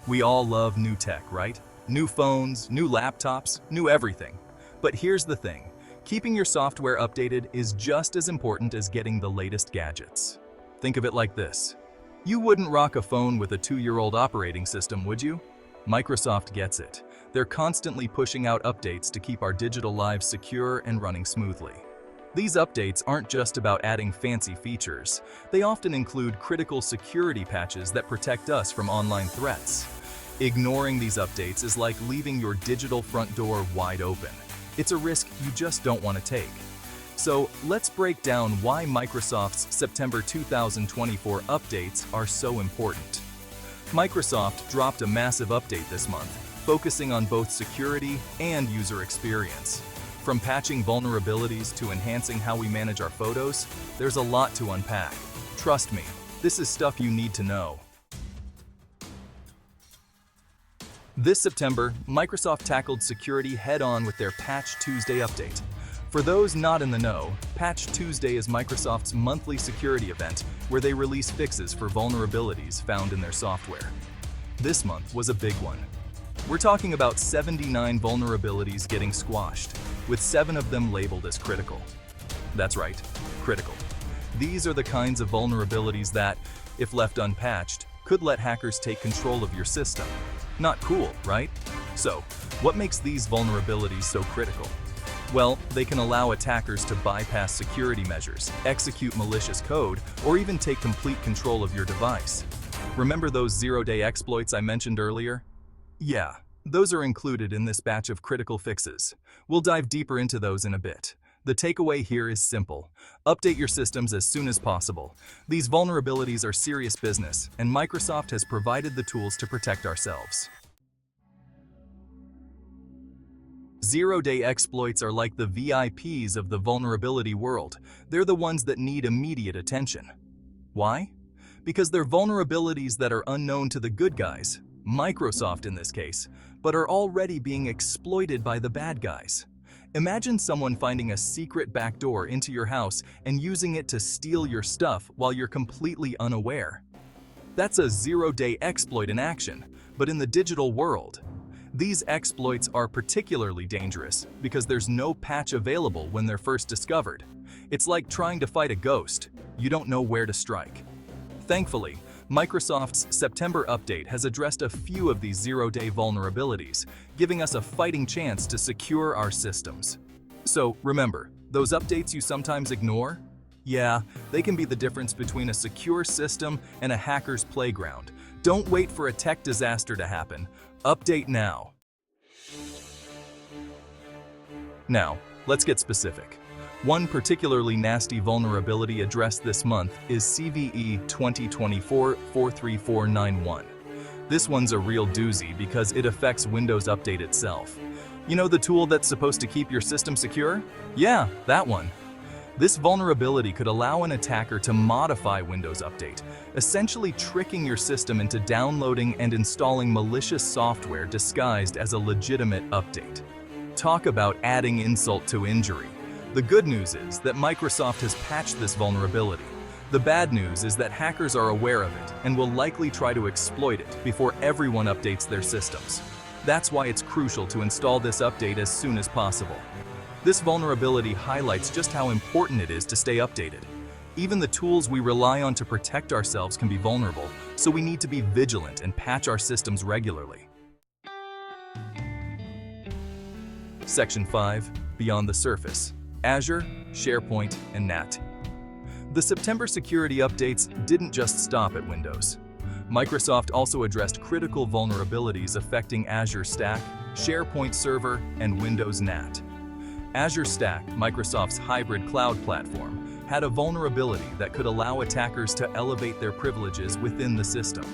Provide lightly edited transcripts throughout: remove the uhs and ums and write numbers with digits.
We all love new tech, right? New phones, new laptops, new everything. But here's the thing, keeping your software updated is just as important as getting the latest gadgets. Think of it like this. You wouldn't rock a phone with a 2-year-old operating system, would you? Microsoft gets it. They're constantly pushing out updates to keep our digital lives secure and running smoothly. These updates aren't just about adding fancy features. They often include critical security patches that protect us from online threats. Ignoring these updates is like leaving your digital front door wide open. It's a risk you just don't want to take. So let's break down why Microsoft's September 2024 updates are so important. Microsoft dropped a massive update this month, focusing on both security and user experience. From patching vulnerabilities to enhancing how we manage our photos, there's a lot to unpack. Trust me, this is stuff you need to know. This September, Microsoft tackled security head-on with their Patch Tuesday update. For those not in the know, Patch Tuesday is Microsoft's monthly security event where they release fixes for vulnerabilities found in their software. This month was a big one. We're talking about 79 vulnerabilities getting squashed, with 7 of them labeled as critical. That's right, critical. These are the kinds of vulnerabilities that, if left unpatched, could let hackers take control of your system. Not cool, right? So, what makes these vulnerabilities so critical? Well, they can allow attackers to bypass security measures, execute malicious code, or even take complete control of your device. Remember those zero-day exploits I mentioned earlier? Yeah, those are included in this batch of critical fixes. We'll dive deeper into those in a bit. The takeaway here is simple. Update your systems as soon as possible. These vulnerabilities are serious business, and Microsoft has provided the tools to protect ourselves. Zero-day exploits are like the VIPs of the vulnerability world. They're the ones that need immediate attention. Why? Because they're vulnerabilities that are unknown to the good guys, Microsoft in this case, but are already being exploited by the bad guys. Imagine someone finding a secret backdoor into your house and using it to steal your stuff while you're completely unaware. That's a zero-day exploit in action, but in the digital world, these exploits are particularly dangerous because there's no patch available when they're first discovered. It's like trying to fight a ghost. You don't know where to strike. Thankfully, Microsoft's September update has addressed a few of these zero-day vulnerabilities, giving us a fighting chance to secure our systems. So remember, those updates you sometimes ignore? Yeah, they can be the difference between a secure system and a hacker's playground. Don't wait for a tech disaster to happen. Update now. Now, let's get specific. One particularly nasty vulnerability addressed this month is CVE 2024-43491. This one's a real doozy because it affects Windows Update itself. You know the tool that's supposed to keep your system secure? Yeah, that one. This vulnerability could allow an attacker to modify Windows Update, essentially tricking your system into downloading and installing malicious software disguised as a legitimate update. Talk about adding insult to injury. The good news is that Microsoft has patched this vulnerability. The bad news is that hackers are aware of it and will likely try to exploit it before everyone updates their systems. That's why it's crucial to install this update as soon as possible. This vulnerability highlights just how important it is to stay updated. Even the tools we rely on to protect ourselves can be vulnerable, so we need to be vigilant and patch our systems regularly. Section 5. Beyond the Surface. Azure, SharePoint, and NAT. The September security updates didn't just stop at Windows. Microsoft also addressed critical vulnerabilities affecting Azure Stack, SharePoint Server, and Windows NAT. Azure Stack, Microsoft's hybrid cloud platform, had a vulnerability that could allow attackers to elevate their privileges within the system.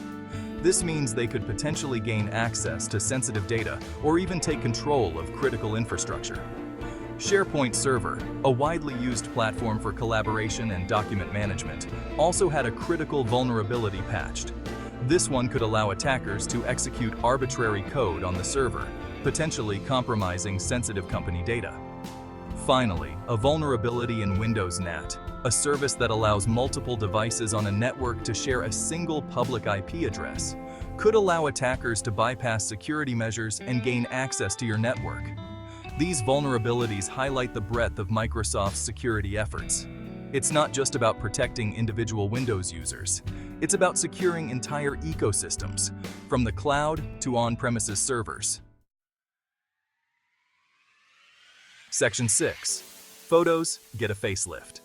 This means they could potentially gain access to sensitive data or even take control of critical infrastructure. SharePoint Server, a widely used platform for collaboration and document management, also had a critical vulnerability patched. This one could allow attackers to execute arbitrary code on the server, potentially compromising sensitive company data. Finally, a vulnerability in Windows NAT, a service that allows multiple devices on a network to share a single public IP address. could allow attackers to bypass security measures and gain access to your network. These vulnerabilities highlight the breadth of Microsoft's security efforts. It's not just about protecting individual Windows users. It's about securing entire ecosystems, from the cloud to on-premises servers. Section 6. Photos get a facelift.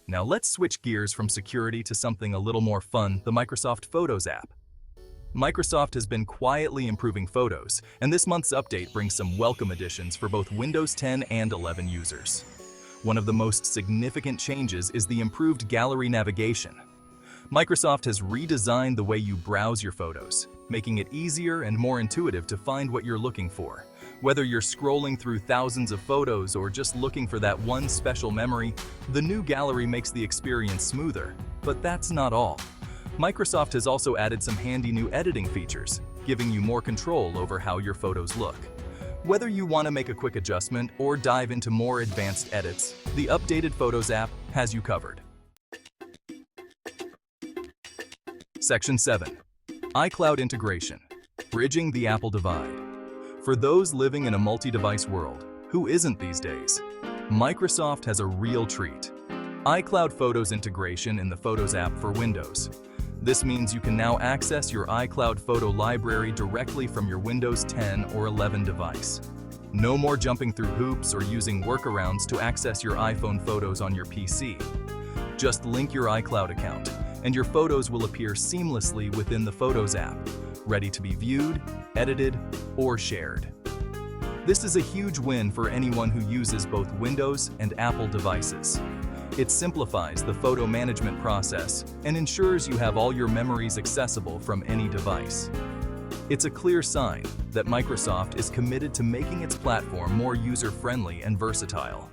Now let's switch gears from security to something a little more fun, the Microsoft Photos app. Microsoft has been quietly improving Photos, and this month's update brings some welcome additions for both Windows 10 and 11 users. One of the most significant changes is the improved gallery navigation. Microsoft has redesigned the way you browse your photos, making it easier and more intuitive to find what you're looking for. Whether you're scrolling through thousands of photos or just looking for that one special memory, the new gallery makes the experience smoother. But that's not all. Microsoft has also added some handy new editing features, giving you more control over how your photos look. Whether you want to make a quick adjustment or dive into more advanced edits, the updated Photos app has you covered. Section 7. iCloud integration. Bridging the Apple divide. For those living in a multi-device world, who isn't these days? Microsoft has a real treat. iCloud Photos integration in the Photos app for Windows. This means you can now access your iCloud photo library directly from your Windows 10 or 11 device. No more jumping through hoops or using workarounds to access your iPhone photos on your PC. Just link your iCloud account, and your photos will appear seamlessly within the Photos app, ready to be viewed, edited, or shared. This is a huge win for anyone who uses both Windows and Apple devices. It simplifies the photo management process and ensures you have all your memories accessible from any device. It's a clear sign that Microsoft is committed to making its platform more user-friendly and versatile.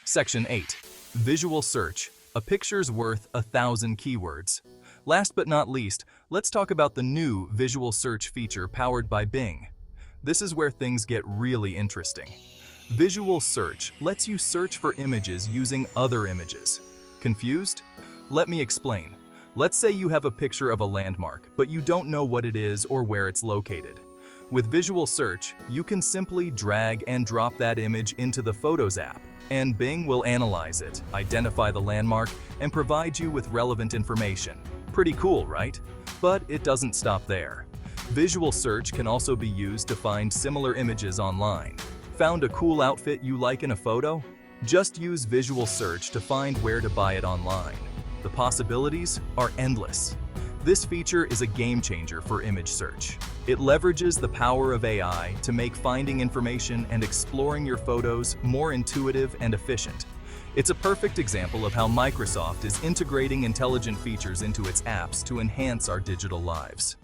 Section 8. Visual search. A picture's worth 1,000 keywords. Last but not least, let's talk about the new visual search feature powered by Bing. This is where things get really interesting. Visual search lets you search for images using other images. Confused? Let me explain. Let's say you have a picture of a landmark, but you don't know what it is or where it's located. With visual search, you can simply drag and drop that image into the Photos app, and Bing will analyze it, identify the landmark, and provide you with relevant information. Pretty cool, right? But it doesn't stop there. Visual search can also be used to find similar images online. Found a cool outfit you like in a photo? Just use visual search to find where to buy it online. The possibilities are endless. This feature is a game changer for image search. It leverages the power of AI to make finding information and exploring your photos more intuitive and efficient. It's a perfect example of how Microsoft is integrating intelligent features into its apps to enhance our digital lives.